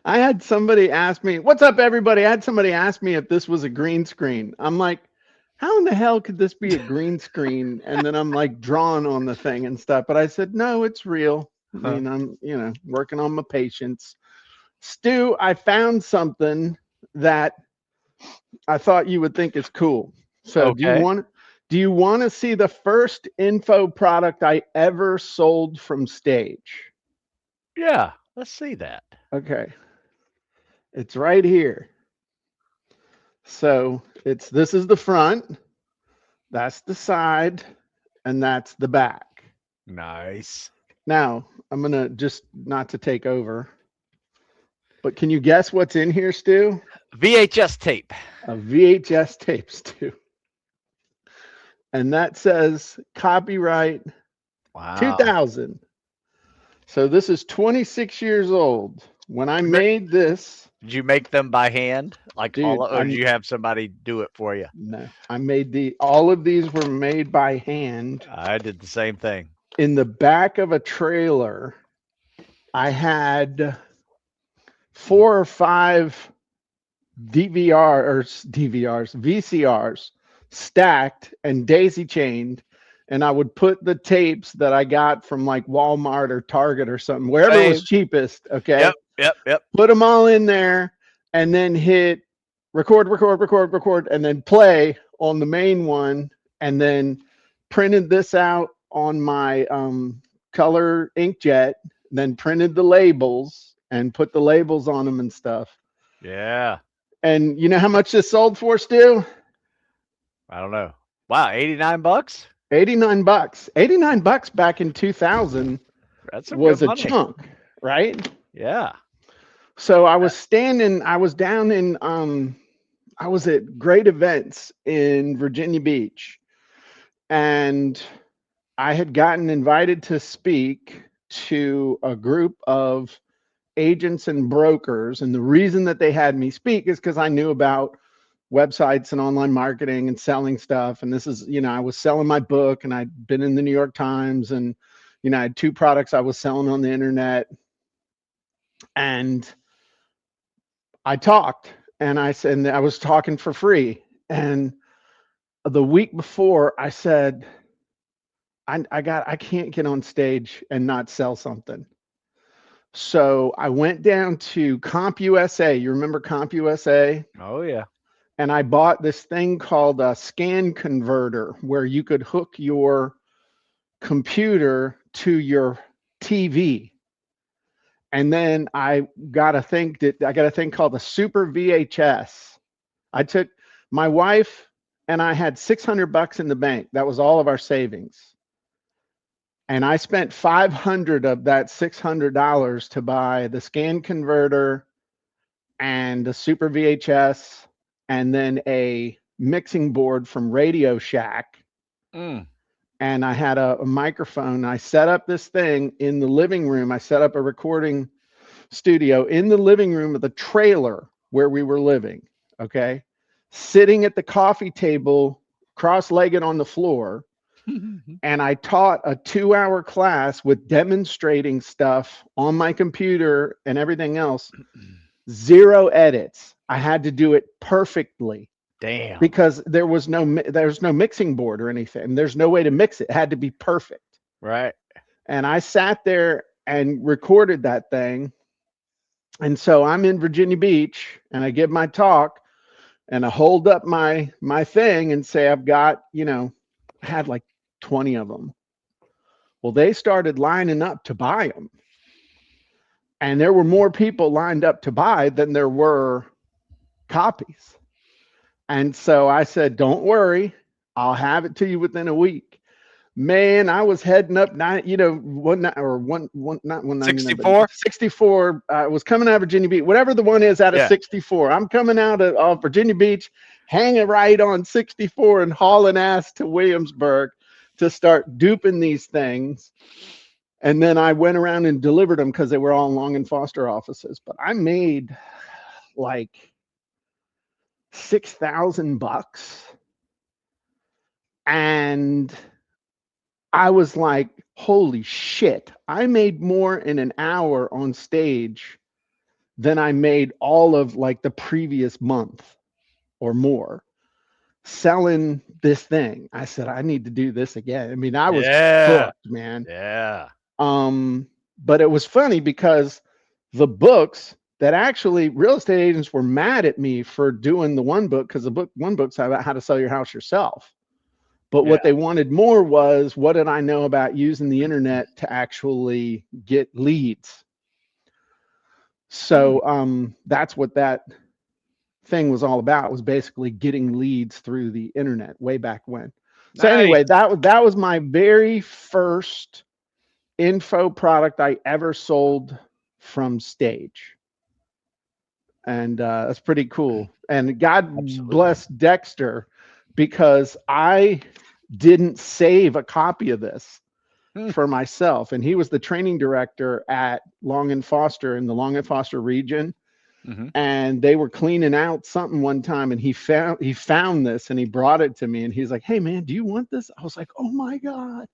I had somebody ask me, "What's up, everybody?" I had somebody ask me if this was a green screen. I'm like, "How in the hell could this be a green screen?" And then I'm like drawn on the thing and stuff. But I said, "No, it's real. I Huh. mean, I'm, working on my patience." Stu, I found something that I thought you would think is cool. So, Okay. do you want to see the first info product I ever sold from stage? Yeah. Let's see that. Okay. It's right here. So, this is the front, that's the side, and that's the back. Nice. Now, I'm going to just not to take over, but can you guess what's in here, Stu? VHS tape. A VHS tape, Stu. And that says copyright Wow. 2000. So this is 26 years old. When I Th- made this, Did you make them by hand, like dude, or did you have somebody do it for you? no, I made all of these were made by hand I did the same thing. in the back of a trailer. I had four or five VCRs stacked and daisy chained. And I would put the tapes that I got from like Walmart or Target or something, wherever was Same. cheapest. Okay. Yep. Yep. Yep. Put them all in there and then hit record, record, record, record, and then play on the main one. And then printed this out on my color inkjet, then printed the labels and put the labels on them and stuff. Yeah. And you know how much this sold for, Stu? I don't know. Wow. 89 bucks. 89 bucks. 89 bucks back in 2000 That's some good was a money. chunk, right? Yeah. So Uh, I was down in I was at great events in Virginia Beach, and I had gotten invited to speak to a group of agents and brokers. And the reason that they had me speak is because I knew about websites and online marketing and selling stuff. And this is, I was selling my book and I'd been in the New York Times, and, I had two products I was selling on the internet. And I talked and I said, and I was talking for free. And the week before I said, I can't get on stage and not sell something. So I went down to CompUSA. You remember CompUSA? oh yeah. And I bought this thing called a scan converter where you could hook your computer to your TV. And then I got a thing called a super VHS. I took my wife and I had 600 bucks in the bank. That was all of our savings. And I spent 500 of that $600 to buy the scan converter and the super VHS and then a mixing board from Radio Shack. Mm. And I had a microphone. I set up this thing in the living room. I set up a recording studio in the living room of the trailer where we were living. Okay. Sitting at the coffee table, cross legged on the floor. And I taught a 2-hour class with demonstrating stuff on my computer and everything else. Zero edits. I had to do it perfectly Damn. because there's no mixing board or anything. There's no way to mix it. It had to be perfect. Right. And I sat there and recorded that thing. And so I'm in Virginia Beach and I give my talk and I hold up my thing and say I've got, I had like 20 of them. Well, they started lining up to buy them. And there were more people lined up to buy than there were copies. And so I said, "Don't worry, I'll have it to you within a week." Man, I was heading up not 199, but 64. 64. I was coming out of Virginia Beach, whatever the one is out of Yeah. 64. I'm coming out of Virginia Beach, hanging right on 64 and hauling ass to Williamsburg to start duping these things. And then I went around and delivered them because they were all Long and Foster offices. But I made like 6,000 bucks. And I was like, holy shit, I made more in an hour on stage than I made all of like the previous month or more selling this thing. I said, I need to do this again. I mean, I was Yeah. hooked, man. Yeah. Um, but it was funny because the books that actually real estate agents were mad at me for doing the one book because the book one book's about how to sell your house yourself. But Yeah. what they wanted more was what did I know about using the internet to actually get leads? Hmm. So that's what that thing was all about, was basically getting leads through the internet way back when. So Nice. anyway, that was my very first info product I ever sold from stage. And that's pretty cool. And God Absolutely. bless Dexter because I didn't save a copy of this Hmm. for myself. And he was the training director at Long and Foster in the Long and Foster region. Hmm. And they were cleaning out something one time and he found this and he brought it to me and he's like, "Hey man, do you want this?" I was like, "Oh my God."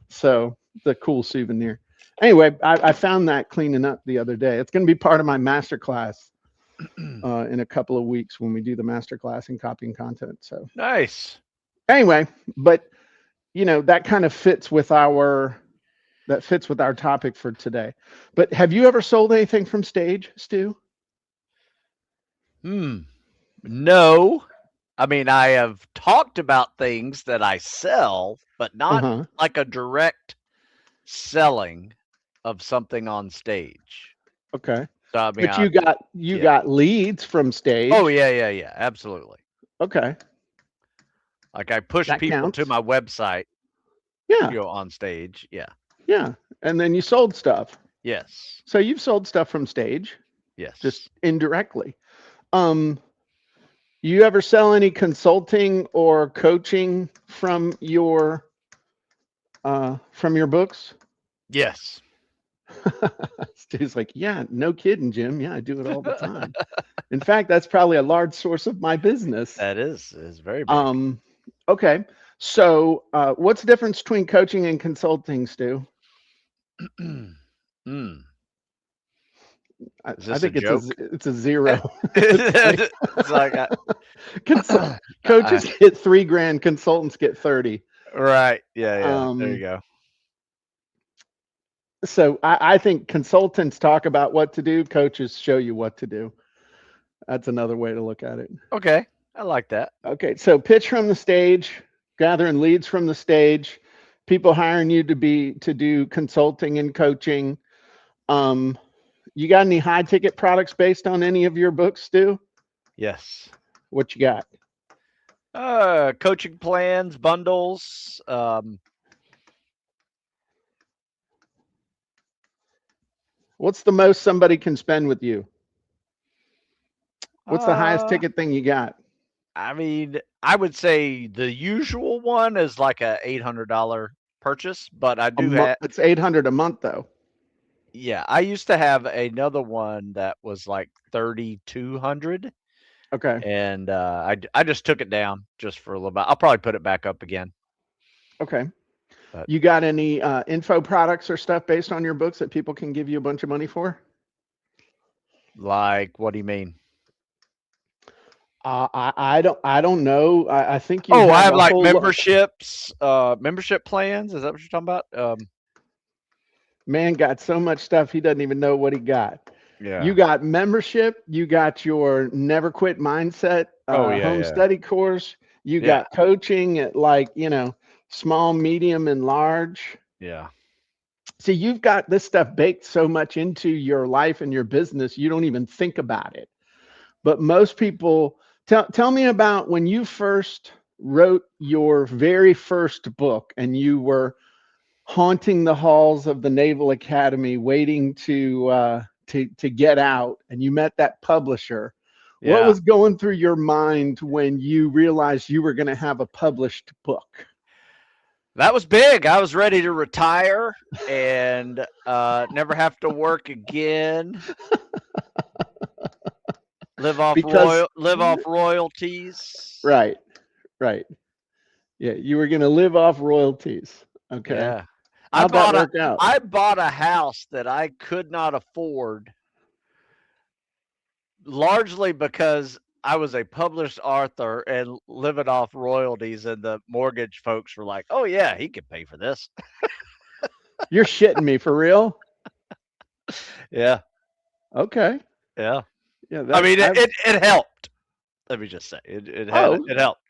So the cool souvenir. Anyway, I found that cleaning up the other day. It's going to be part of my master class in a couple of weeks when we do the master class in copying content. So Nice. anyway, but that kind of fits with our topic for today. But have you ever sold anything from stage, Stu? Hmm. No. I mean, I have talked about things that I sell, but Uh not huh. like a direct selling of something on stage. Okay. So I mean, But you yeah. got leads from Oh stage. yeah, yeah, yeah. Absolutely. Okay, Like I push that people to counts. my website, Yeah, on stage. Yeah. yeah. And then you sold stuff. Yes. So you've sold stuff from stage, just Yes. indirectly. Um, you ever sell any consulting or coaching from your books? Yes. Stu's like, yeah, no kidding, Jim. Yeah, I do it all the time. In fact, that's probably a large source of my business. That is very big. Um, okay. So, what's the difference between coaching and consulting, Stu? Mm. I, Is I this a think it's a joke? it's a zero. It's like It's like consult I coaches get 3 grand, consultants get 30. right. Yeah, yeah. There you Um, go. so I think consultants talk about what to do, coaches show you what to do. That's another way to look at it. Okay. I like that. Okay, so pitch from the stage, gathering leads from the stage, people hiring you to do consulting and coaching. Um, you got any high ticket products based on any of your books, Stu? Yes. What you got? Coaching plans, bundles. What's the most somebody can spend with you? What's the highest Uh, ticket thing you got? I mean, I would say the usual one is like a $800 purchase, but I A do month. have. It's 800 a month though. Yeah, I used to have another one that was like 3,200, Okay. and I just took it down just for a little bit. I'll probably put it back up again, Okay. but You got any info products or stuff based on your books that people can give you a bunch of money for? like, what do you mean? I don't know. I think you Oh, I have have a like whole lot. memberships, membership plans. Is that what you're talking about? Man got so much stuff he doesn't even know what he got. You Yeah. got membership. You got your never quit mindset Oh yeah, home yeah, study course. You yeah, got coaching at like small, medium, and large. yeah. See, you've got this stuff baked so much into your life and your business, you don't even think about it. But most people tell me about when you first wrote your very first book and you were haunting the halls of the Naval Academy, waiting to get out, and you met that publisher. What Yeah. was going through your mind when you realized you were going to have a published book? That was big. I was ready to retire and never have to work again. Because Live off royalties. right, right, yeah, you were going to live off royalties. Okay, Yeah. how'd that work out? I bought a house that I could not afford largely because I was a published author and living off royalties, and the mortgage folks were like, "Oh yeah, he could pay for this." You're shitting me for real? Yeah, Okay. yeah. Yeah, I that mean, I've it helped. Let me just say, oh, it helped.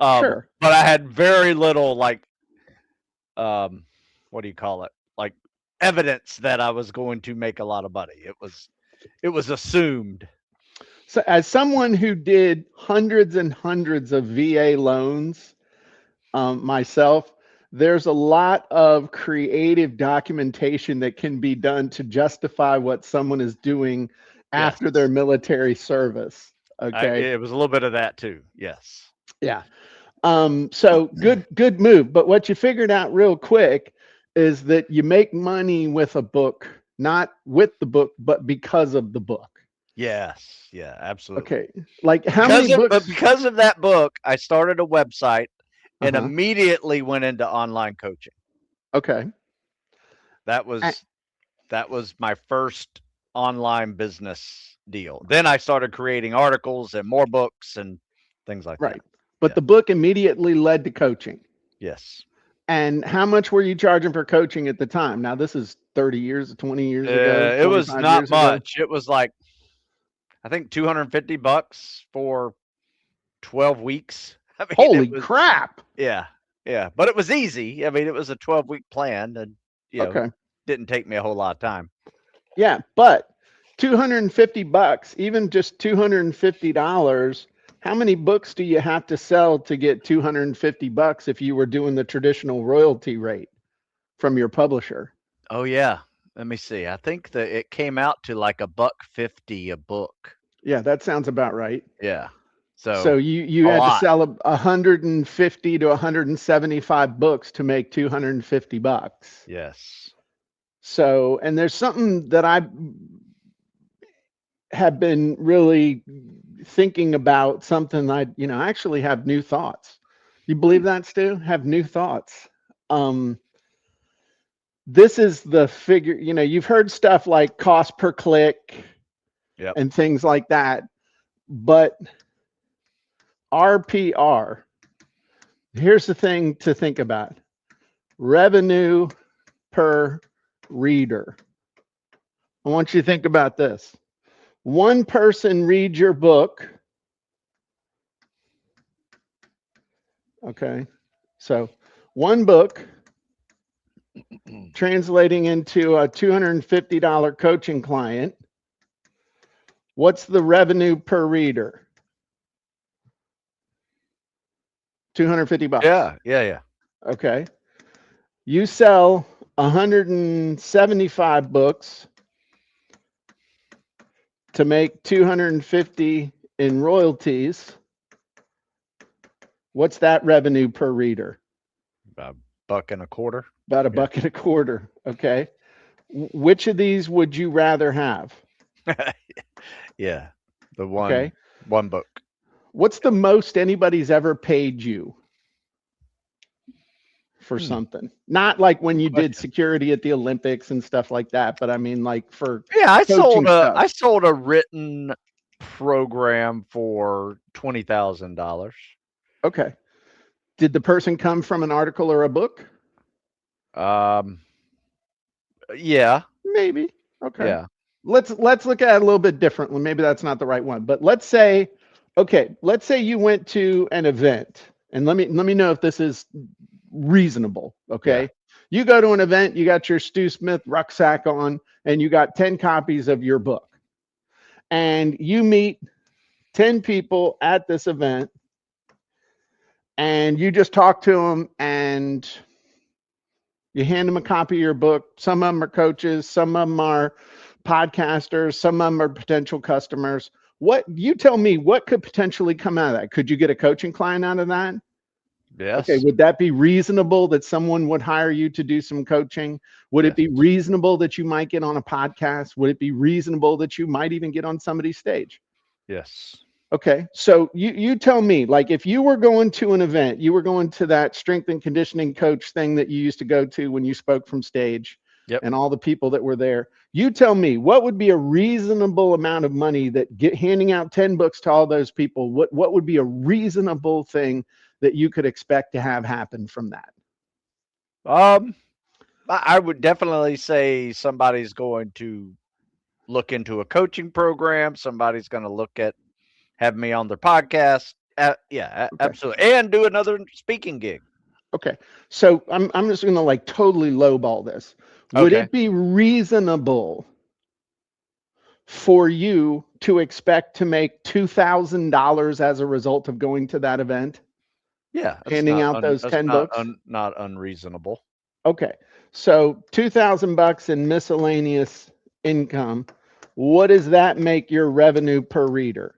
sure. But I had very little um, what do you call it? Like evidence that I was going to make a lot of money. It was assumed. So as someone who did hundreds and hundreds of VA loans myself, there's a lot of creative documentation that can be done to justify what someone is doing Yes, after their military service. I Okay. it was a little bit of that too. Yes. Yeah. So good move. But what you figured out real quick is that you make money with a book, not with the book, but because of the book. Yes. Yeah. Absolutely. Okay. Like how many books? Because of that book, I started a website and Uh-huh. immediately went into online coaching. Okay. That A- was that was my first online business deal. Then I started creating articles and more books and things like that. Right. But Yeah. the book immediately led to coaching. Yes. And how much were you charging for coaching at the time? Now, this is 30 years, 20 years ago, It was 25 not years ago. much. It was like I think $250 for 12 weeks. I mean, it Holy was crap. yeah. Yeah, but it was easy. I mean, it was a 12-week plan and Okay. didn't take me a whole lot of time. Yeah. But 250 bucks, even just $250, how many books do you have to sell to get 250 bucks if you were doing the traditional royalty rate from your publisher? Oh yeah. Let me see. I think that it came out to like a buck 50 a book. Yeah, that sounds about right. Yeah. So So you a had to lot. sell 150 to 175 books to make 250 bucks. Yes. So, and there's something that I have been really thinking about, something I actually have new thoughts. You believe that, Stu? Have new thoughts. Um, this is the figure, you've heard stuff like cost per click Yep. and things like that, but RPR, here's the thing to think about: revenue per reader. I want you to think about this. One person reads your book. Okay. So one book translating into a $250 coaching client. What's the revenue per reader? 250 bucks. Yeah. Yeah. Yeah. Okay. You sell 175 books to make 250 in royalties. What's that revenue per reader? A buck and a quarter. About a Yeah. buck and a quarter. Okay. Which of these would you rather have? Yeah. The Okay. one book. What's the most anybody's ever paid you for Hmm. something? Not like when Good you did question. security at the Olympics and stuff like that, but I mean like for Yeah, coaching stuff. I sold a written program for $20,000. Okay. Did the person come from an article or a book? Um, yeah, Maybe. Okay. yeah, Let's look at it a little bit differently. Maybe that's not the right one, but let's say, okay, let's say you went to an event, and let me know if this is reasonable. yeah. Okay. You go to an event, you got your Stu Smith rucksack on, and you got 10 copies of your book. And you meet 10 people at this event, and you just talk to them, and you hand them a copy of your book. Some of them are coaches, some of them are podcasters, some of them are potential customers. What you tell me, what could potentially come out of that? Could you get a coaching client out of that? Okay, Yes, would that be reasonable that someone would hire you to do some coaching? Would it yes, be reasonable that you might get on a podcast? Would it be reasonable that you might even get on somebody's stage? yes. Okay, so you tell me, like if you were going to an event, you were going to that strength and conditioning coach thing that you used to go to when you spoke from stage. Yep. and all the people that were there. You tell me, what would be a reasonable amount of money that handing out 10 books to all those people, what would be a reasonable thing that you could expect to have happen from that? Um, I would definitely say somebody's going to look into a coaching program. Somebody's going to look at have me on their podcast. Yeah, Okay. absolutely, and do another speaking gig. Okay. So I'm just going to like totally lowball this. Would Okay. it be reasonable for you to expect to make $2,000 as a result of going to that event, Yeah, handing out those 10 books? not unreasonable. Okay. So 2,000 bucks in miscellaneous income. What does that make your revenue per reader?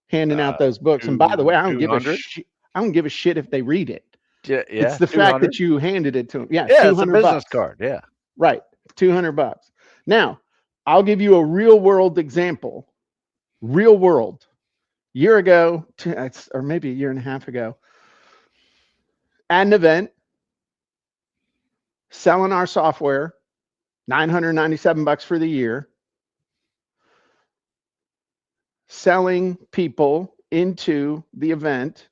Handing out those books. And by the way, I don't give a 200. shit. I don't give a shit if they read it. Yeah, It's yeah, the fact 200. that you handed it to them. Yeah, Yeah, it's a 200 business bucks. card. Yeah. Right. 200 bucks. Now, I'll give you a real world example. Real world. Year ago, or maybe a year and a half ago, at an event, selling our software, 997 bucks for the year, selling people into the event,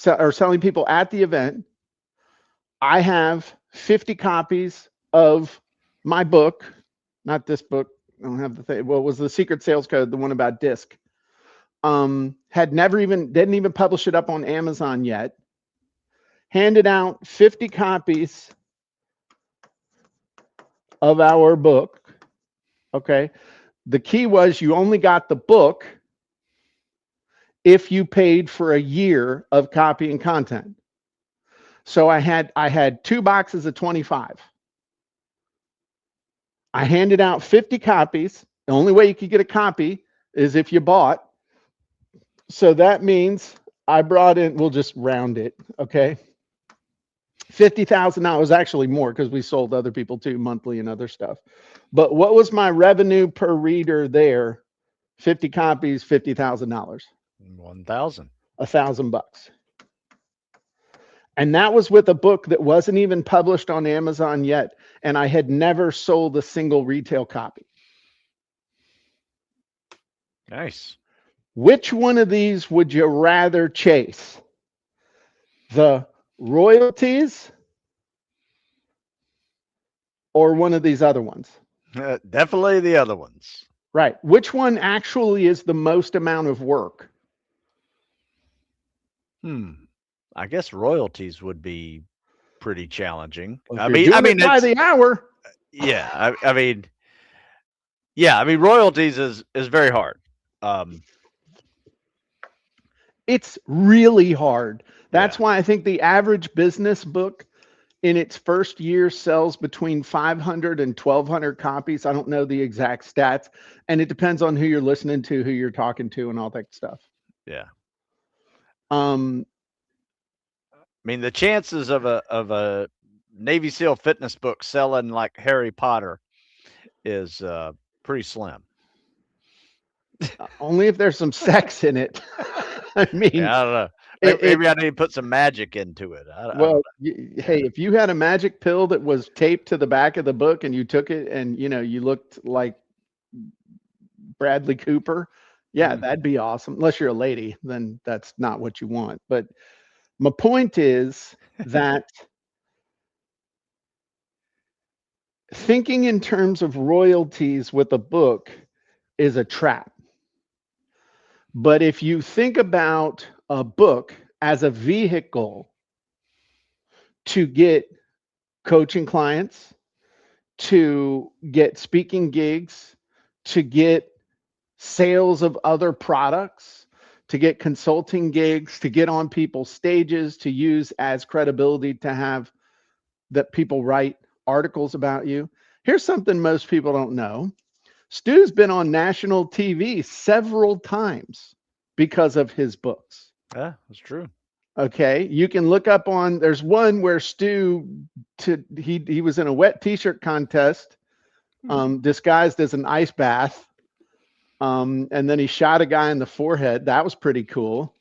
or selling people at the event. I have 50 copies of my book, not this book. I don't have the thing. Well, it was the Secret Sales Code, the one about disc. Had never even, didn't even publish it up on Amazon yet. Handed out 50 copies of our book. Okay. The key was you only got the book if you paid for a year of copy and content. So I had 2 boxes of 25. I handed out 50 copies. The only way you could get a copy is if you bought. So that means I brought in, we'll just round it, okay? $50,000, actually more because we sold other people too, monthly and other stuff. But what was my revenue per reader there? 50 copies, $50,000. 1,000. $1,000. And that was with a book that wasn't even published on Amazon yet. And I had never sold a single retail copy. Nice. Which one of these would you rather chase? The royalties or one of these other ones? Definitely the other ones. Right. Which one actually is the most amount of work? I guess royalties would be pretty challenging. Well, if you're doing it by it's the hour. yeah. I mean, yeah. I mean, royalties is very hard. It's really hard. That's Yeah. why I think the average business book in its first year sells between 500 and 1,200 copies. I don't know the exact stats. And it depends on who you're listening to, who you're talking to, and all that stuff. Yeah. Um, I mean, the chances of a Navy SEAL fitness book selling like Harry Potter is pretty slim. only if there's some sex in it. I mean, Yeah, I don't know. it, Maybe I need to put some magic into it. I don't well, know. hey, if you had a magic pill that was taped to the back of the book and you took it and you looked like Bradley Cooper, yeah, that'd be awesome. Unless you're a lady, then that's not what you want. But my point is that thinking in terms of royalties with a book is a trap. But if you think about a book as a vehicle to get coaching clients, to get speaking gigs, to get sales of other products, to get consulting gigs, to get on people's stages, to use as credibility, to have that people write articles about you. Here's something most people don't know. Stu's been on national TV several times because of his books. Yeah, that's true. Okay, you can look up on. There's one where he was in a wet T-shirt contest, disguised as an ice bath, and then he shot a guy in the forehead. That was pretty cool.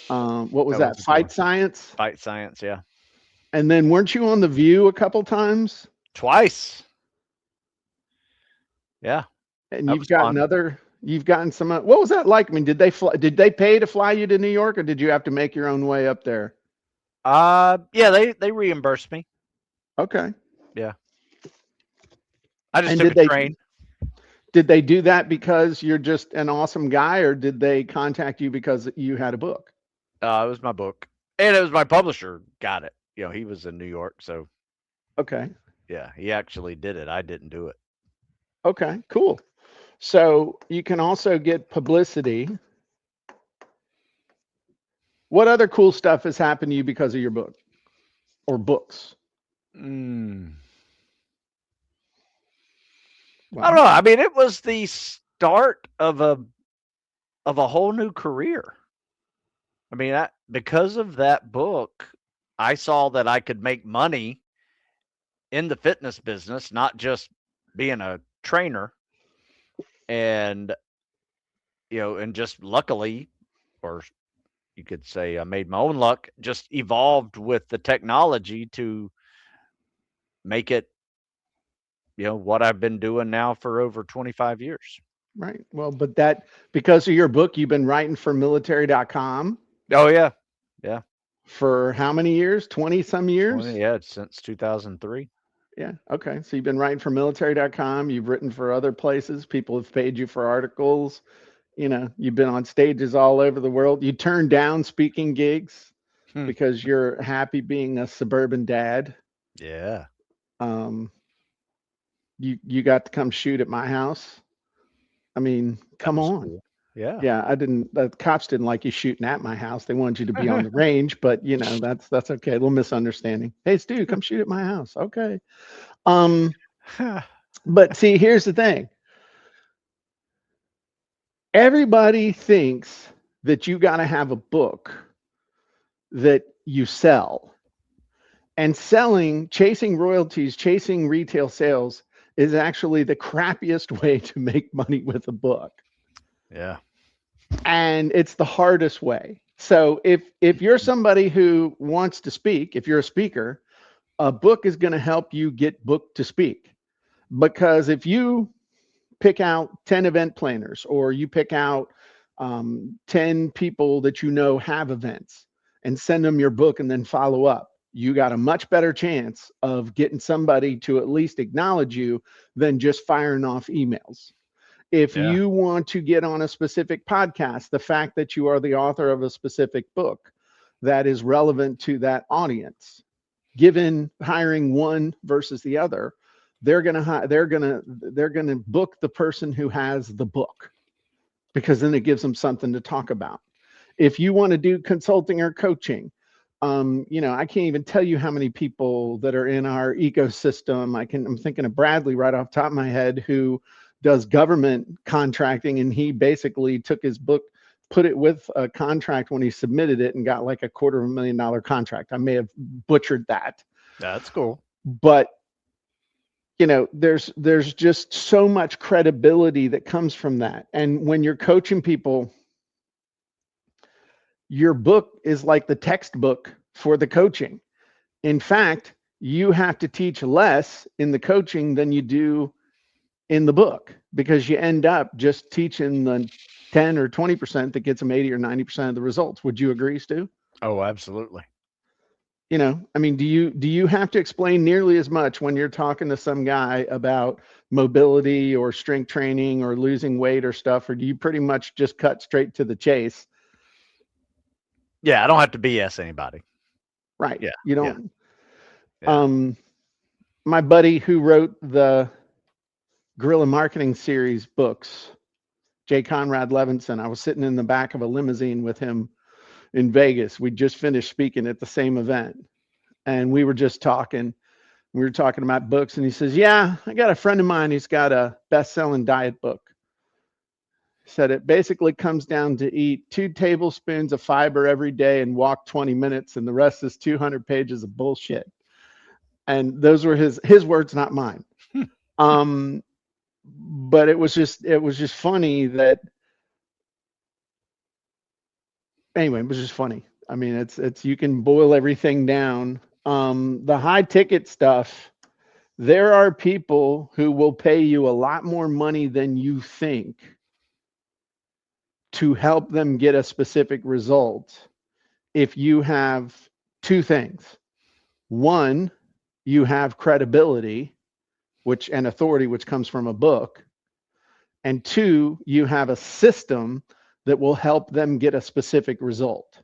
What was that? Was Fight Science. Fight Science, yeah. And then weren't you on The View a couple times? Twice. Yeah, And that you've was gotten fun. other, you've gotten some. What was that like? I mean, did they pay to fly you to New York, or did you have to make your own way up there? Yeah, they reimbursed me. Okay. Yeah, I just And took a train. did they do that because you're just an awesome guy, or did they contact you because you had a book? It was my book, and it was my publisher got it. You know, he was in New York, so Okay. yeah, he actually did it. I didn't do it. Okay. Cool. So you can also get publicity. What other cool stuff has happened to you because of your book or books? Mm. I don't Well, know. I mean, it was the start of a whole new career. I mean, because of that book, I saw that I could make money in the fitness business, not just being a trainer. And, and just luckily, or you could say I made my own luck, just evolved with the technology to make it, what I've been doing now for over 25 years. right. Well, but that because of your book, you've been writing for military.com Oh, yeah. Yeah. for how many years? 20 some 20, years? yeah, since 2003. Yeah. Okay. So you've been writing for military.com. You've written for other places. People have paid you for articles. You've been on stages all over the world. You turned down speaking gigs Hmm. because you're happy being a suburban dad. Yeah. Um, you got to come shoot at my house. I mean, That come was on. cool. Yeah. Yeah, I didn't. The cops didn't like you shooting at my house. They wanted you to be on the range, but that's okay. A little misunderstanding. Hey, Stu, come shoot at my house. Okay. Um, but see, here's the thing. Everybody thinks that you got to have a book that you sell, and chasing royalties, chasing retail sales is actually the crappiest way to make money with a book. Yeah. And it's the hardest way. So if you're somebody who wants to speak, if you're a speaker, a book is going to help you get booked to speak. Because if you pick out 10 event planners or you pick out 10 people that have events and send them your book and then follow up, you got a much better chance of getting somebody to at least acknowledge you than just firing off emails. If Yeah. you want to get on a specific podcast, the fact that you are the author of a specific book that is relevant to that audience, given hiring one versus the other, they're gonna book the person who has the book because then it gives them something to talk about. If you want to do consulting or coaching, I can't even tell you how many people that are in our ecosystem. I'm thinking of Bradley right off the top of my head who does government contracting, and he basically took his book, put it with a contract when he submitted it, and got like a $250,000 contract. I may have butchered that, That's cool. but there's just so much credibility that comes from that. And when you're coaching people, your book is like the textbook for the coaching. In fact, you have to teach less in the coaching than you do in the book because you end up just teaching the 10 or 20% that gets them 80 or 90% of the results. Would you agree, Stu? Oh, absolutely. I mean, do you have to explain nearly as much when you're talking to some guy about mobility or strength training or losing weight or stuff, or do you pretty much just cut straight to the chase? Yeah, I don't have to BS anybody. Right. Yeah. You Yeah. don't. Yeah. um my buddy who wrote the guerrilla marketing series books, J. Conrad Levinson, I was sitting in the back of a limousine with him in Vegas. We just finished speaking at the same event, and we were just talking. We were talking about books, and he says, "Yeah, I got a friend of mine who's got a best-selling diet book." He said it basically comes down to eat 2 tablespoons of fiber every day and walk 20 minutes, and the rest is 200 pages of bullshit. And those were his words, not mine. Um, but it was just funny that anyway, it was just funny. I mean, it's you can boil everything down. The high ticket stuff, There are people who will pay you a lot more money than you think to help them get a specific result if you have two things. One, you have credibility, which and authority, which comes from a book. And two, you have a system that will help them get a specific result.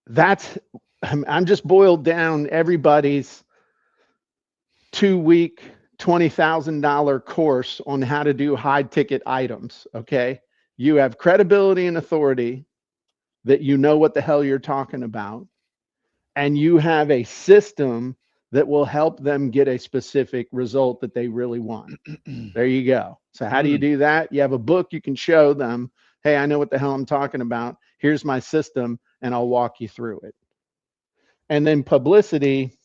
That's I'm just boiled down everybody's 2 week $20,000 course on how to do high ticket items. Okay. You have credibility and authority that you know what the hell you're talking about, and you have a system that will help them get a specific result that they really want. There you go. So, how do you Mm, do that? You have a book you can show them. Hey, I know what the hell I'm talking about. Here's my system, and I'll walk you through it. And then publicity,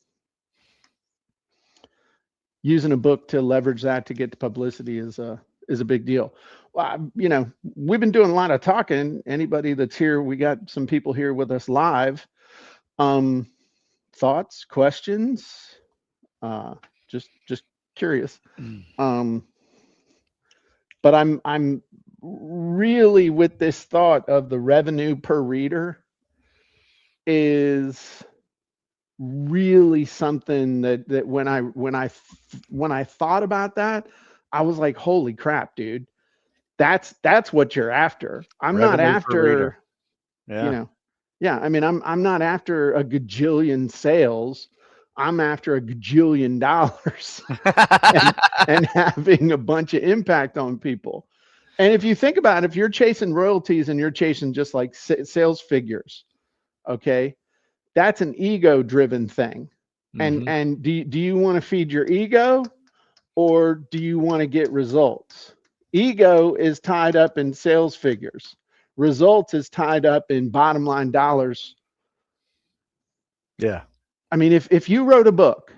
using a book to leverage that to get to publicity is a big deal. Well, we've been doing a lot of talking. Anybody that's here, we got some people here with us live. Um, Thoughts, questions? Uh, just curious. mm. Um, but I'm really with this thought of the revenue per reader is really something that when I thought about that, I was like, holy crap, dude. That's what you're after. I'm not Revenue per reader. after, you Yeah. know, yeah, I mean, I'm not after a gajillion sales. I'm after a gajillion dollars and having a bunch of impact on people. And if you think about it, if you're chasing royalties and you're chasing just like sales figures, okay, that's an ego driven thing. And Hmm. do you want to feed your ego, or do you want to get results? Ego is tied up in sales figures. Results is tied up in bottom line dollars. Yeah. I mean, if you wrote a book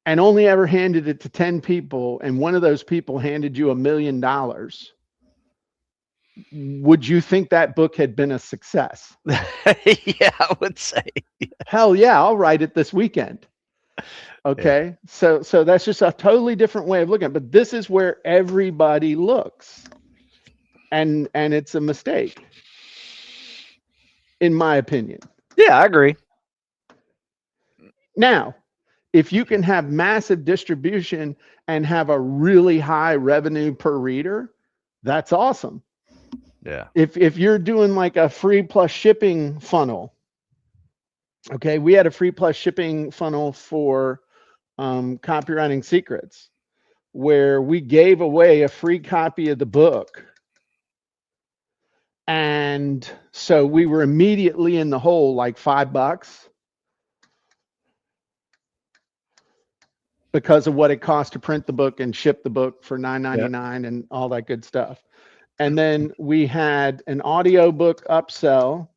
and only ever handed it to 10 people, and one of those people handed you $1 million, would you think that book had been a success? Yeah, I would say. Hell yeah, I'll write it this weekend. Yeah. Okay. So that's just a totally different way of looking at it. But this is where everybody looks. And it's a mistake, in my opinion. Yeah, I agree. Now, if you can have massive distribution and have a really high revenue per reader, that's awesome. Yeah. If you're doing like a free plus shipping funnel, okay, we had a free plus shipping funnel for copywriting secrets where we gave away a free copy of the book. And so we were immediately in the hole, like $5 because of what it cost to print the book and ship the book for Yeah. $9.99 and all that good stuff. And then we had an audio book upsell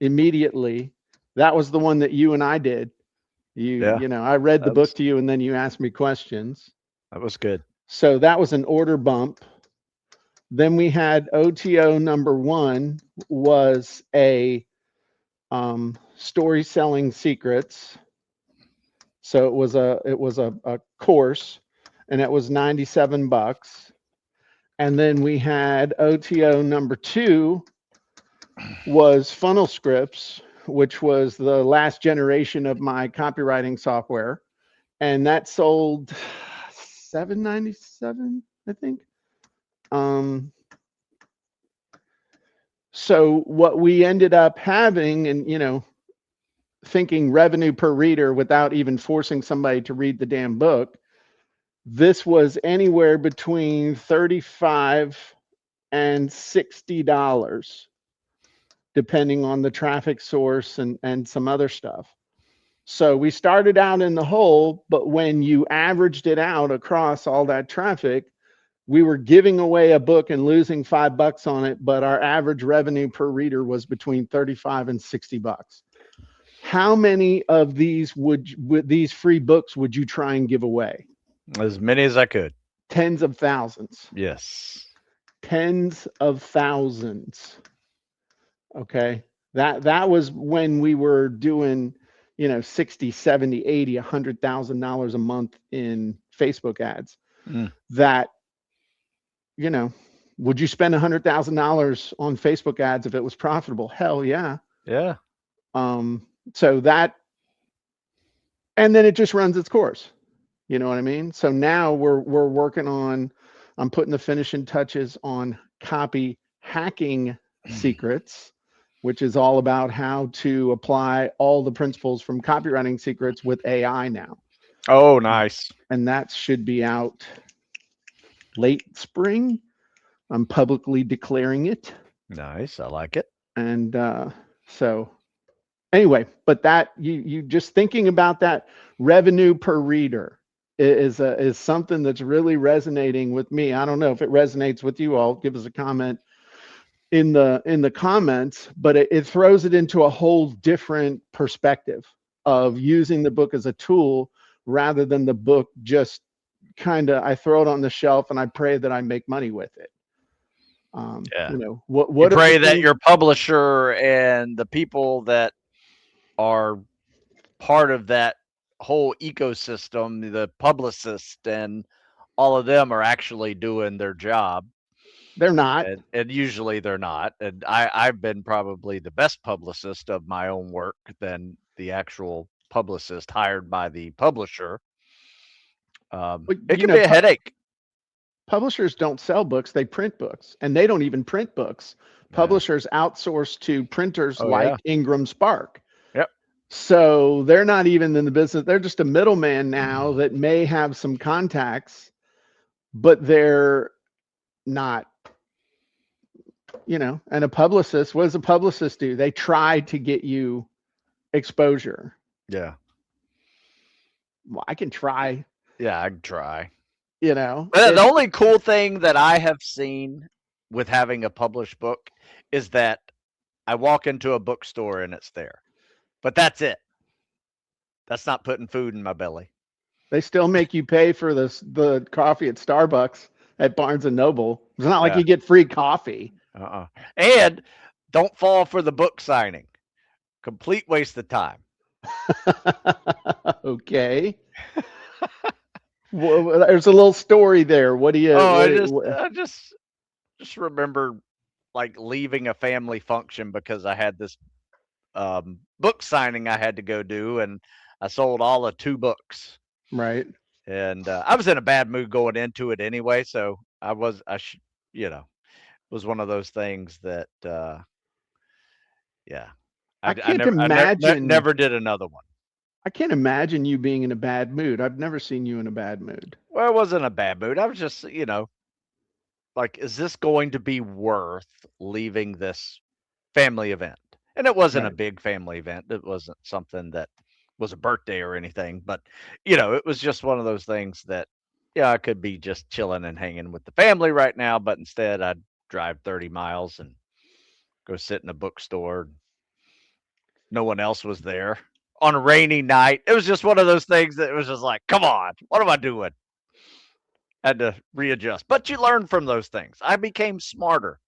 immediately. That was the one that you and I did. Yeah. I read the That book was to you and then you asked me questions. that was good. So that was an order bump. Then we had OTO number one was a story selling secrets. So it was a course, and it was $97. And then we had OTO number two was funnel scripts, which was the last generation of my copywriting software, and that sold 797, I think. Um, so what we ended up having, and thinking revenue per reader without even forcing somebody to read the damn book, this was anywhere between 35 and $60, depending on the traffic source and some other stuff. So we started out in the hole, but when you averaged it out across all that traffic, we were giving away a book and losing $5 on it, but our average revenue per reader was between 35 and $60. How many of these would these free books would you try and give away? As many as I could. Tens of thousands. Yes. Tens of thousands. Okay. That was when we were doing 60, 70, 80, $100,000 a month in Facebook ads. Mm. That, you know, would you spend $100,000 on Facebook ads if it was profitable? Hell yeah. Yeah. So that, and then it just runs its course. You know what I mean? So now we're working on, I'm putting the finishing touches on copy hacking secrets, which is all about how to apply all the principles from copywriting secrets with AI now. Oh, nice. And that should be out late spring. I'm publicly declaring it. Nice. I like it. And so anyway, but that you just thinking about that revenue per reader is something that's really resonating with me. I don't know if it resonates with you all. Give us a comment in the comments, but it throws it into a whole different perspective of using the book as a tool rather than the book just kind of I throw it on the shelf and I pray that I make money with it. Yeah. You What are the pray that things? your publisher and the people that are part of that whole ecosystem, the publicist and all of them are actually doing their job. They're not. And usually they're not. And I've been probably the best publicist of my own work than the actual publicist hired by the publisher. But It can be a headache. publishers don't sell books, they print books, and they don't even print books. Yeah. Publishers outsource to printers Oh yeah. like Ingram Spark. Yep. So they're not even in the business. They're just a middleman now that may have some contacts, but they're not, and a publicist, what does a publicist do? They try to get you exposure. Yeah. Well, I can try, Yeah, I can try. The it's only cool thing that I have seen with having a published book is that I walk into a bookstore and it's there. But that's it. That's not putting food in my belly. they still make you pay for the coffee at Starbucks at Barnes and Noble. It's not like Yeah. you get free coffee. Uh-uh. And don't fall for the book signing. Complete waste of time. Okay. Well, there's a little story there. What do you? Oh, What, I just remember like leaving a family function because I had this book signing I had to go do, and I sold all of 2 books. right. And I was in a bad mood going into it anyway, so it was one of those things that yeah, I can't imagine. never did another one. I can't imagine you being in a bad mood. I've never seen you in a bad mood. Well, it wasn't a bad mood. I was just, like, is this going to be worth leaving this family event? And it wasn't a Right. big family event. It wasn't something that was a birthday or anything, but it was just one of those things that yeah, I could be just chilling and hanging with the family right now, but instead I'd drive 30 miles and go sit in a bookstore. No one else was there on a rainy night. It was just one of those things that it was just like, come on, what am I doing? Had to readjust. But you learn from those things. I became smarter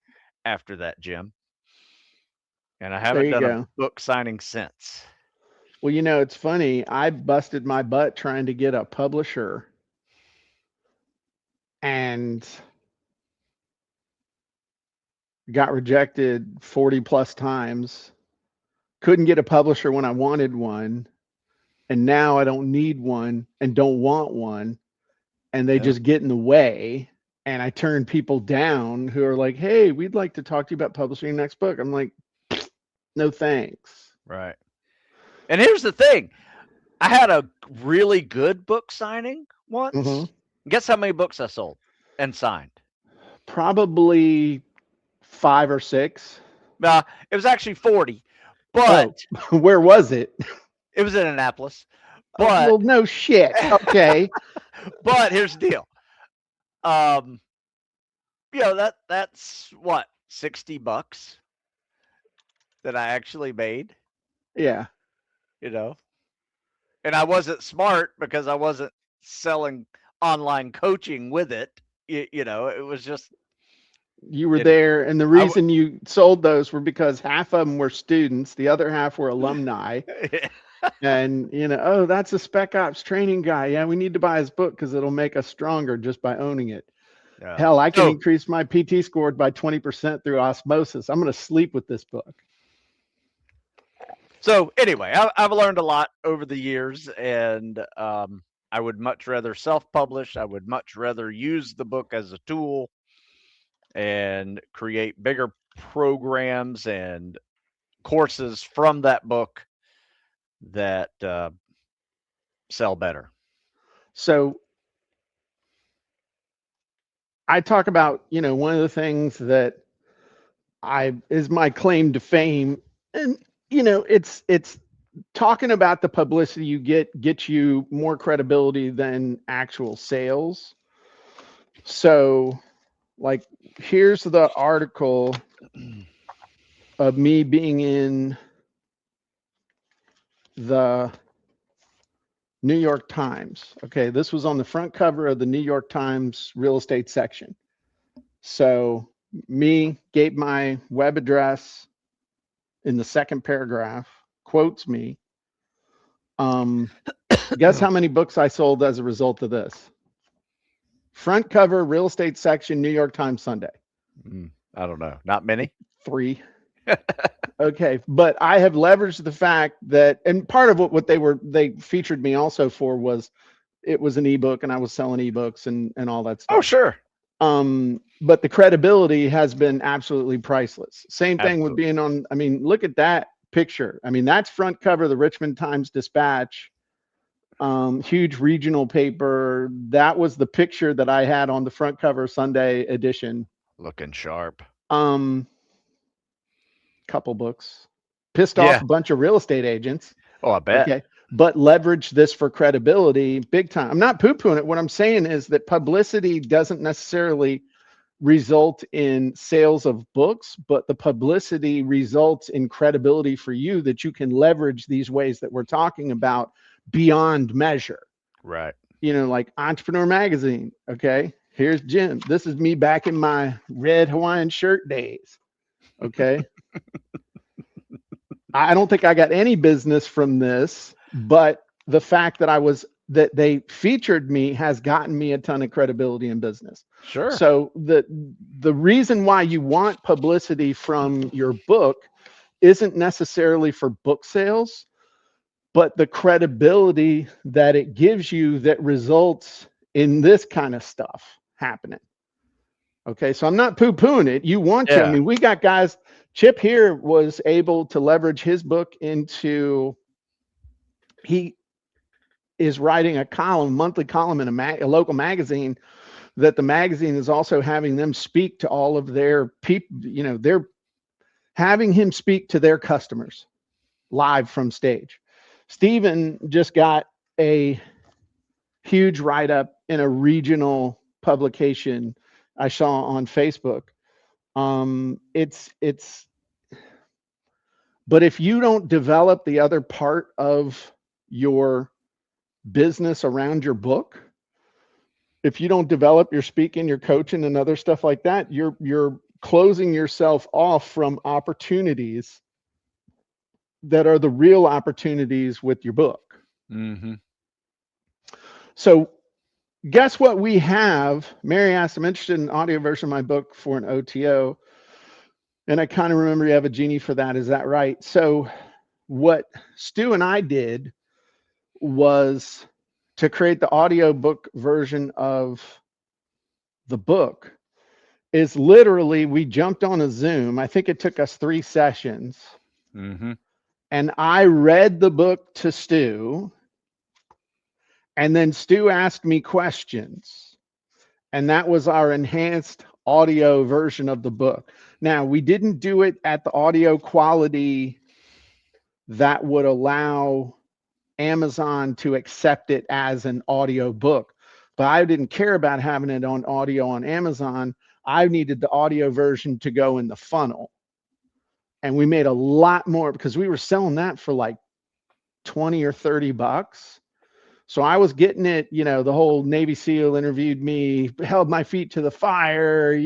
after that, Jim, and I There haven't you done a go. book signing since. Well, it's funny. I busted my butt trying to get a publisher and got rejected 40 plus times. Couldn't get a publisher when I wanted one. And now I don't need one and don't want one. And they Yeah, just get in the way. And I turn people down who are like, hey, we'd like to talk to you about publishing your next book. I'm like, no thanks. right. And here's the thing. I had a really good book signing Hmm. once. Guess how many books I sold and signed? Probably 5 or 6. It was actually 40, Oh, but where was it? it was in Annapolis. Oh, But well, no shit. Okay. but here's the deal. Um, that's what, $60 that I actually made, Yeah. you know. And I wasn't smart because I wasn't selling online coaching with it. It was just You were anyway. there. And the I w- reason you sold those were because half of them were students, the other half were alumni. And, oh, that's a spec ops training guy. Yeah, we need to buy his book because it'll make us stronger just by owning it. Yeah. Hell, I can So increase my PT score by 20% through osmosis. I'm going to sleep with this book. so anyway, I've learned a lot over the years, and I would much rather self-publish. I would much rather use the book as a tool and create bigger programs and courses from that book that sell better. So I talk about, one of the things that I is my claim to fame. And, it's talking about the publicity you gets you more credibility than actual sales. So, like, here's the article of me being in the New York Times. Okay, this was on the front cover of the New York Times real estate section. So, me gave my web address in the second paragraph, quotes me. Um, guess how many books I sold as a result of this? Front cover, real estate section, New York Times Sunday. I don't know. Not many. 3. Okay, but I have leveraged the fact that, and part of what they featured me also for was it was an ebook and I was selling ebooks and all that Oh, stuff. sure. But the credibility has been absolutely priceless. Same thing with Absolutely. being on. I mean, look at that picture. I mean, that's front cover of the Richmond Times Dispatch, huge regional paper. That was the picture that I had on the front cover Sunday edition. Looking sharp. Um, couple books, pissed off Yeah. a bunch of real estate agents. Oh, I bet. Okay. But leverage this for credibility big time. I'm not poo pooing it. What I'm saying is that publicity doesn't necessarily result in sales of books, but the publicity results in credibility for you that you can leverage these ways that we're talking about beyond measure. Right. Like Entrepreneur Magazine. Okay. Here's Jim. This is me back in my red Hawaiian shirt days. Okay. I don't think I got any business from this, but the fact that they featured me has gotten me a ton of credibility in business. Sure. So the reason why you want publicity from your book isn't necessarily for book sales, but the credibility that it gives you that results in this kind of stuff happening. Okay, so I'm not poo-pooing it. You want to. I Yeah. mean, we got guys. Chip here was able to leverage his book into. He is writing a column, monthly column in a local magazine. That the magazine is also having them speak to all of their people. They're having him speak to their customers live from stage. Stephen just got a huge write-up in a regional publication I saw on Facebook. It's but if you don't develop the other part of your business around your book, if you don't develop your speaking, your coaching and other stuff like that, you're closing yourself off from opportunities that are the real opportunities with your book. Mm-hmm. So guess what we have? Mary asked, I'm interested in an audio version of my book for an OTO. And I kind of remember you have a genie for that. Is that right? So what Stu and I did was to create the audio book version of the book is literally we jumped on a Zoom. I think it took us 3 sessions. Mm-hmm. And I read the book to Stu. And then Stu asked me questions. And that was our enhanced audio version of the book. Now, we didn't do it at the audio quality that would allow Amazon to accept it as an audio book. But I didn't care about having it on audio on Amazon. I needed the audio version to go in the funnel. And we made a lot more because we were selling that for like 20 or 30 bucks. So I was getting it, the whole Navy SEAL interviewed me, held my feet to the fire,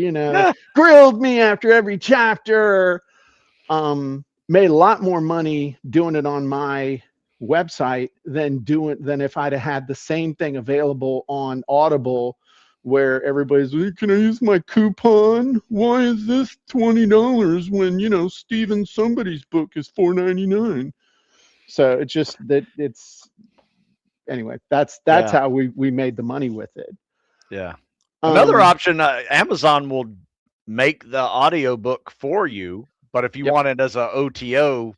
grilled me after every chapter. Made a lot more money doing it on my website than if I'd have had the same thing available on Audible, where everybody's like, can I use my coupon? Why is this $20 when Stephen somebody's book is $4.99? So it's just that it's anyway. That's Yeah. how we made the money with it. Yeah. Another Um, option, Amazon will make the audiobook for you, but if you yep, want it as a OTO,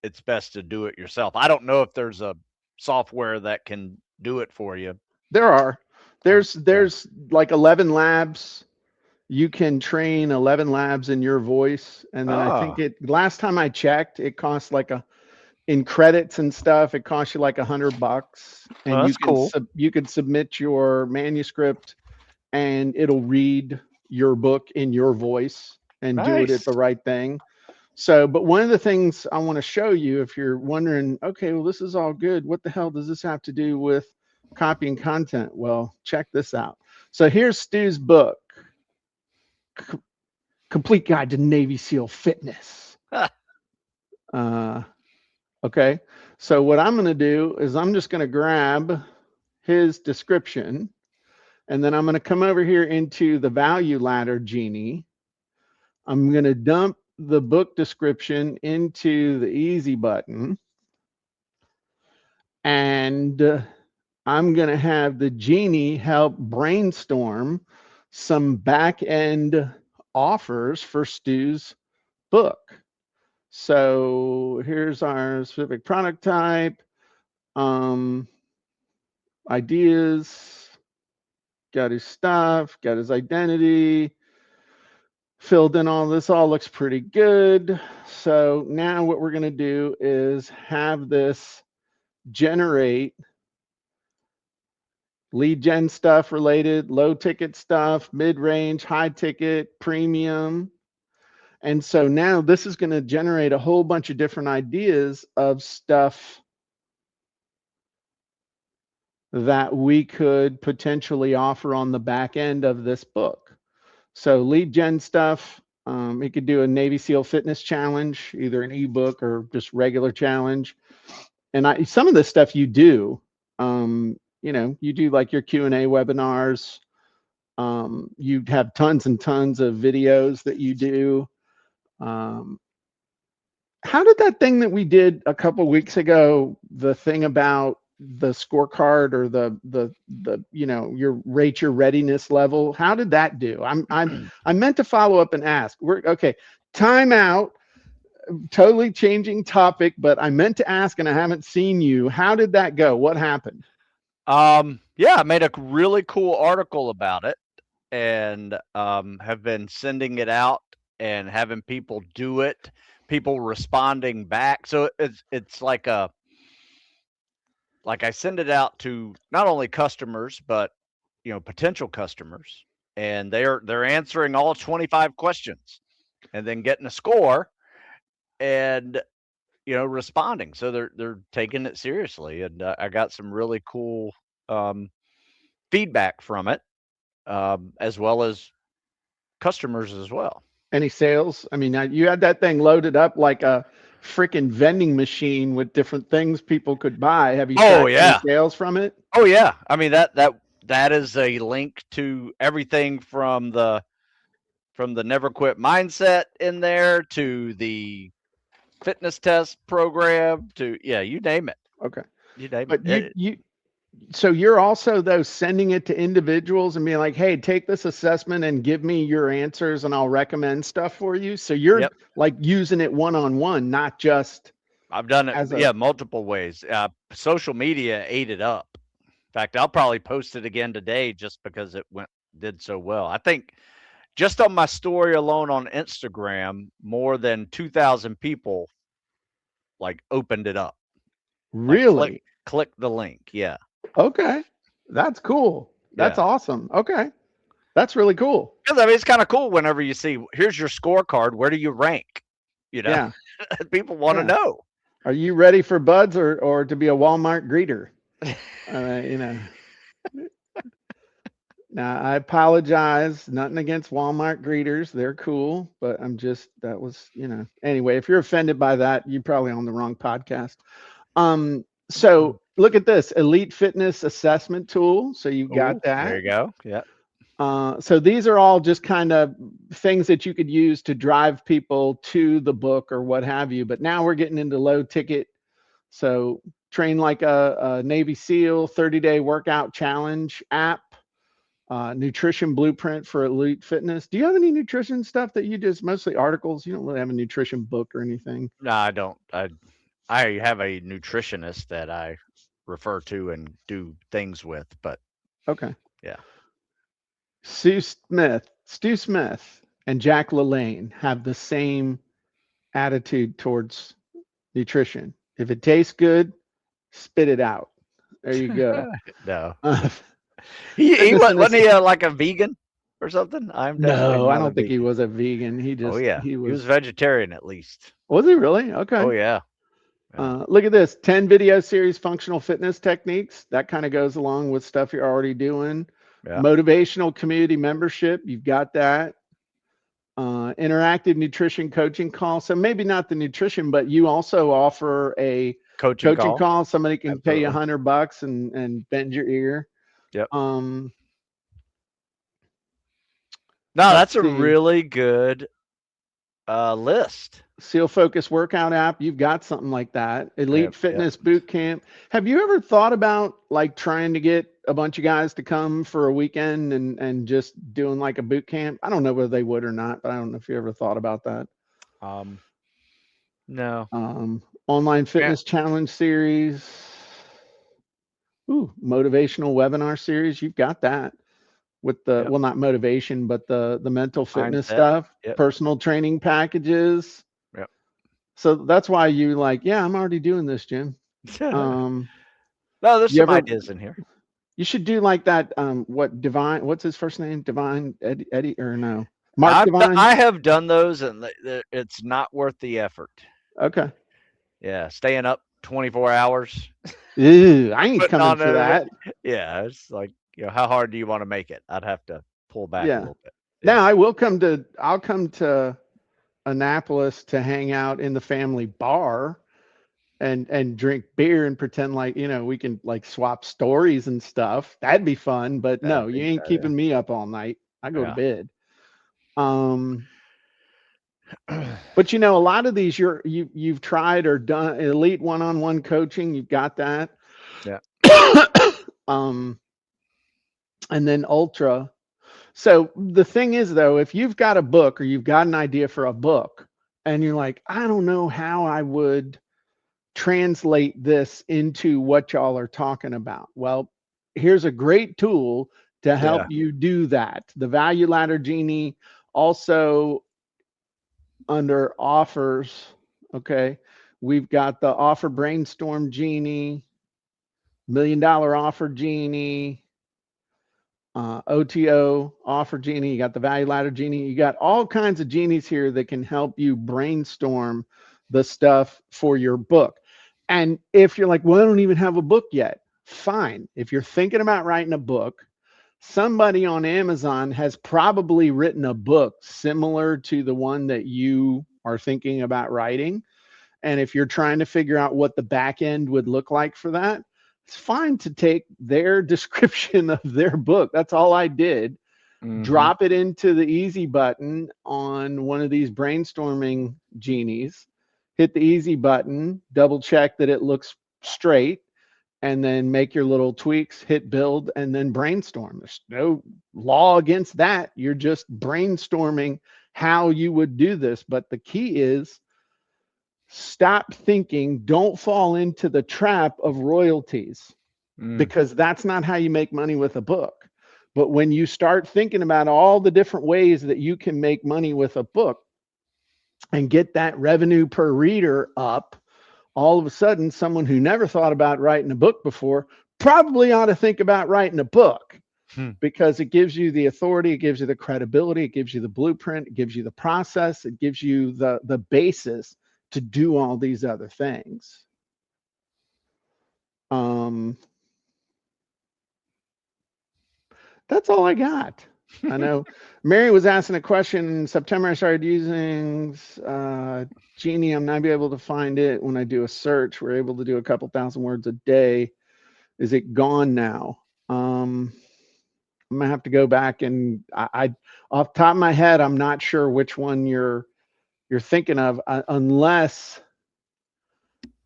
it's best to do it yourself. I don't know if there's a software that can do it for you. there are Yeah. there's like 11 labs. You can train 11 labs in your voice, and then I think Oh, it last time I checked, it costs like a in credits and stuff, it costs you like $100, well, and that's cool. you could submit your manuscript, and it'll read your book in your voice and do it at Nice. the right thing. So, but one of the things I want to show you, if you're wondering, okay, well, this is all good. What the hell does this have to do with copying content? Well, check this out. So here's Stu's book, Complete Guide to Navy SEAL Fitness. Uh, okay. So what I'm going to do is I'm just going to grab his description, and then I'm going to come over here into the value ladder genie. I'm going to dump the book description into the easy button, and I'm going to have the genie help brainstorm some back end offers for Stu's book. So here's our specific product type, um, ideas, got his stuff, got his identity, filled in all this, all looks pretty good. So now what we're going to do is have this generate lead gen stuff related, low ticket stuff, mid range, high ticket, premium. And so now this is going to generate a whole bunch of different ideas of stuff that we could potentially offer on the back end of this book. So lead gen stuff, it could do a Navy SEAL fitness challenge, either an ebook or just regular challenge. And some of this stuff you do, you do like your Q&A webinars. You have tons and tons of videos that you do. Um, how did that thing that we did a couple weeks ago, the thing about the scorecard or the your rate your readiness level, how did that do? I meant to follow up and ask. We're okay. Time out. Totally changing topic, but I meant to ask and I haven't seen you. How did that go? What happened? Yeah, I made a really cool article about it and have been sending it out and having people do it, people responding back. So it's like I send it out to not only customers but potential customers, and they're answering all 25 questions and then getting a score and responding. So they're taking it seriously, and I got some really cool um, feedback from it, as well as customers as well. Any sales? I mean, you had that thing loaded up like a freaking vending machine with different things people could buy. Have you Oh tracked any yeah, sales from it? oh yeah. I mean that is a link to everything from the never quit mindset in there to the fitness test program to, yeah, you name it. Okay. You name it. But so you're also though sending it to individuals and being like, "Hey, take this assessment and give me your answers and I'll recommend stuff for you." So you're Yep. like using it one on one, not just I've done it, as a yeah, multiple ways. Social media ate it up. In fact, I'll probably post it again today just because it did so well. I think just on my story alone on Instagram, more than 2,000 people like opened it up, like really. click the link. Yeah, Okay. That's cool. That's yeah. awesome. Okay. That's really cool. Because I mean, it's kind of cool whenever you see here's your scorecard. Where do you rank? You know, Yeah. people want to Yeah. know. Are you ready for buds or to be a Walmart greeter? You know, now I apologize. Nothing against Walmart greeters. They're cool, but that was, anyway, if you're offended by that, you're probably on the wrong podcast. Um, So look at this elite fitness assessment tool. So you've got Oh, there that. you go. Yeah. So these are all just kind of things that you could use to drive people to the book or what have you. But now we're getting into low ticket. So train like a Navy SEAL 30-day workout challenge app, nutrition blueprint for elite fitness. Do you have any nutrition stuff that you just mostly articles? You don't really have a nutrition book or anything. No, I don't. I have a nutritionist that I refer to and do things with, but Okay. yeah. Stu Smith and Jack LaLanne have the same attitude towards nutrition. If it tastes good, spit it out. There you go. No. Uh, He fitness and wasn't he assist. like a vegan or something? I'm definitely No, I not a don't think he vegan. was a vegan. Oh yeah, He he was was. vegetarian at least. Was he really? Okay. Oh yeah, yeah, Look at this 10 video series functional fitness techniques. That kind of goes along with stuff you're already doing. yeah. Motivational community membership. You've got that. Interactive nutrition coaching call. So maybe not the nutrition, but you also offer a Coaching coaching call. call. Somebody can pay you Absolutely. $100 and bend your ear. Yep. Um, No, let's that's a see. really good list. Seal Focus workout app. You've got something like that. Yep. Elite Yep. Fitness Boot Camp. Have you ever thought about like trying to get a bunch of guys to come for a weekend and just doing like a boot camp? I don't know whether they would or not, but I don't know if you ever thought about that. Um, no. Online Yeah. fitness challenge series. Ooh, motivational webinar series. You've got that with the Yep. well, not motivation, but the mental fitness Mindset. stuff. Yep. Personal training packages. Yep. So that's why you like, yeah, I'm already doing this, Jim. Um, No, there's you some ever ideas in here. you should do like that. What Divine? What's his first name? Divine Eddie or no? Mark Divine. I have done those, and it's not worth the effort. Okay. Yeah, staying up 24 hours, Ew, I ain't putting coming on for everything. that. Yeah, it's like, how hard do you want to make it? I'd have to pull back a Yeah. little bit. Now Yeah. I will come to. I'll come to Annapolis to hang out in the family bar and drink beer and pretend like we can like swap stories and stuff. That'd be fun. But That'd no, you be ain't yeah. keeping me up all night. I go to bed. Um, Yeah. but a lot of these you've tried or done elite one-on-one coaching. You've got that. Yeah. um, and then ultra. So the thing is though, if you've got a book or you've got an idea for a book and you're like, I don't know how I would translate this into what y'all are talking about. Well, here's a great tool to help Yeah. you do that. The Value Ladder Genie also under offers. Okay. We've got the offer brainstorm genie, $1 million offer genie, OTO offer genie. You got the value ladder genie. You got all kinds of genies here that can help you brainstorm the stuff for your book. And if you're like, well, I don't even have a book yet, fine. If you're thinking about writing a book, somebody on Amazon has probably written a book similar to the one that you are thinking about writing. And if you're trying to figure out what the back end would look like for that, it's fine to take their description of their book. That's all I did. Hmm. Drop it into the easy button on one of these brainstorming genies, hit the easy button, double check that it looks straight, and then make your little tweaks, hit build, and then brainstorm. There's no law against that. You're just brainstorming how you would do this. But the key is stop thinking, don't fall into the trap of royalties Mm. because that's not how you make money with a book. But when you start thinking about all the different ways that you can make money with a book and get that revenue per reader up, all of a sudden, someone who never thought about writing a book before probably ought to think about writing a book Hmm. because it gives you the authority, it gives you the credibility, it gives you the blueprint, it gives you the process, it gives you the basis to do all these other things. Um, that's all I got. I know Mary was asking a question in September. I started using Genie. I'm not be able to find it when I do a search. We're able to do a couple thousand words a day. Is it gone now? I'm gonna have to go back and I off the top of my head, I'm not sure which one you're thinking of, unless.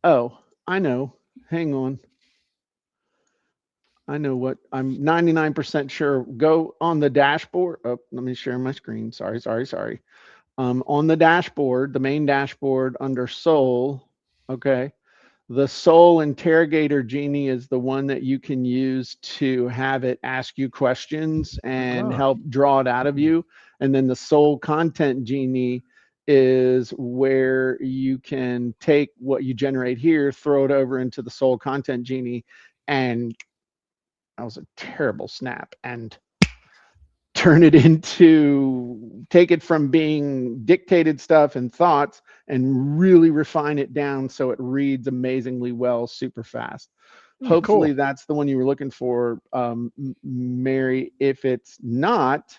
Oh, I know. Hang on. I know what I'm 99% sure. Go on the dashboard. Oh, let me share my screen. Sorry. On the dashboard, the main dashboard under Soul. Okay. The Soul Interrogator Genie is the one that you can use to have it ask you questions and Oh, help draw it out of you. And then the Soul Content Genie is where you can take what you generate here, throw it over into the Soul Content Genie, and that was a terrible snap, and turn it into, take it from being dictated stuff and thoughts and really refine it down so it reads amazingly well super fast. cool. Hopefully that's the one you were looking for, Mary. If it's not,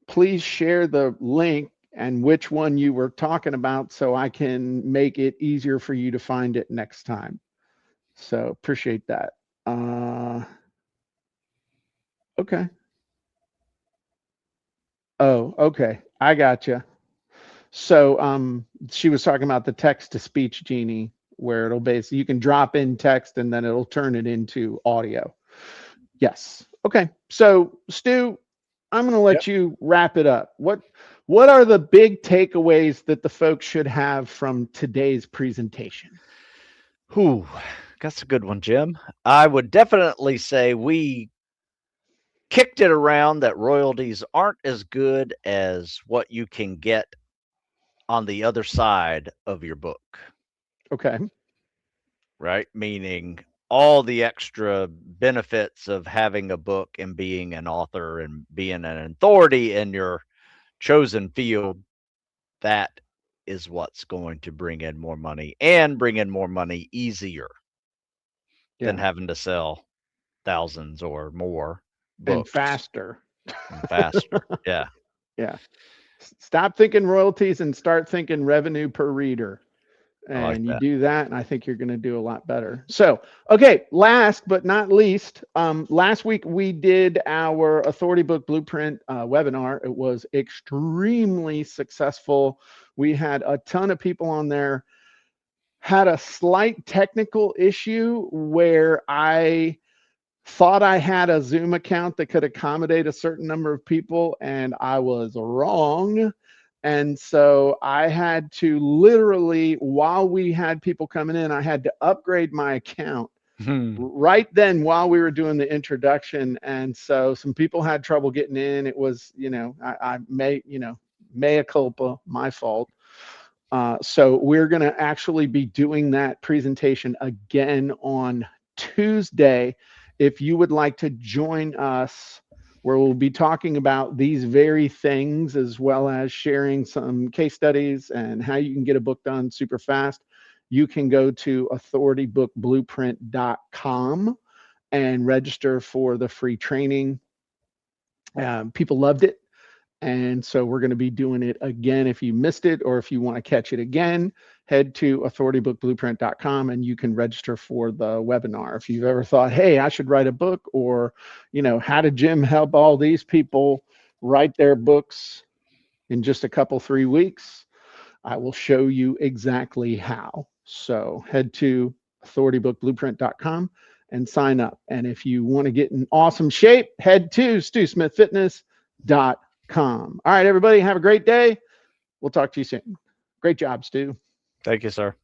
please share the link and which one you were talking about so I can make it easier for you to find it next time. So appreciate that. Okay. Oh, okay. I got you. So she was talking about the text to speech genie, where it'll basically, you can drop in text and then it'll turn it into audio. Yes. Okay. So Stu, I'm going to Yep. let you wrap it up. What are the big takeaways that the folks should have from today's presentation? Whew, that's a good one, Jim. I would definitely say we kicked it around that royalties aren't as good as what you can get on the other side of your book, Okay. right? Meaning all the extra benefits of having a book and being an author and being an authority in your chosen field. That is what's going to bring in more money and bring in more money easier than Yeah. having to sell thousands or more And books faster. and faster. Yeah, Yeah. Stop thinking royalties and start thinking revenue per reader. I like And you that. do that, and I think you're going to do a lot better. So, okay, last but not least, last week we did our Authority Book Blueprint webinar. It was extremely successful. We had a ton of people on there. Had a slight technical issue where I thought I had a Zoom account that could accommodate a certain number of people, and I was wrong. And so I had to literally, while we had people coming in, I had to upgrade my account Hmm. right then while we were doing the introduction. And so some people had trouble getting in. It was, I may, mea culpa, my fault. So we're going to actually be doing that presentation again on Tuesday. If you would like to join us, where we'll be talking about these very things, as well as sharing some case studies and how you can get a book done super fast, you can go to authoritybookblueprint.com and register for the free training. People loved it. And so we're going to be doing it again. If you missed it or if you want to catch it again, head to authoritybookblueprint.com and you can register for the webinar. If you've ever thought, hey, I should write a book, or, how did Jim help all these people write their books in just a couple, 3 weeks? I will show you exactly how. So head to authoritybookblueprint.com and sign up. And if you want to get in awesome shape, head to StuSmithFitness.com. All right, everybody, have a great day. We'll talk to you soon. Great job, Stu. Thank you, sir.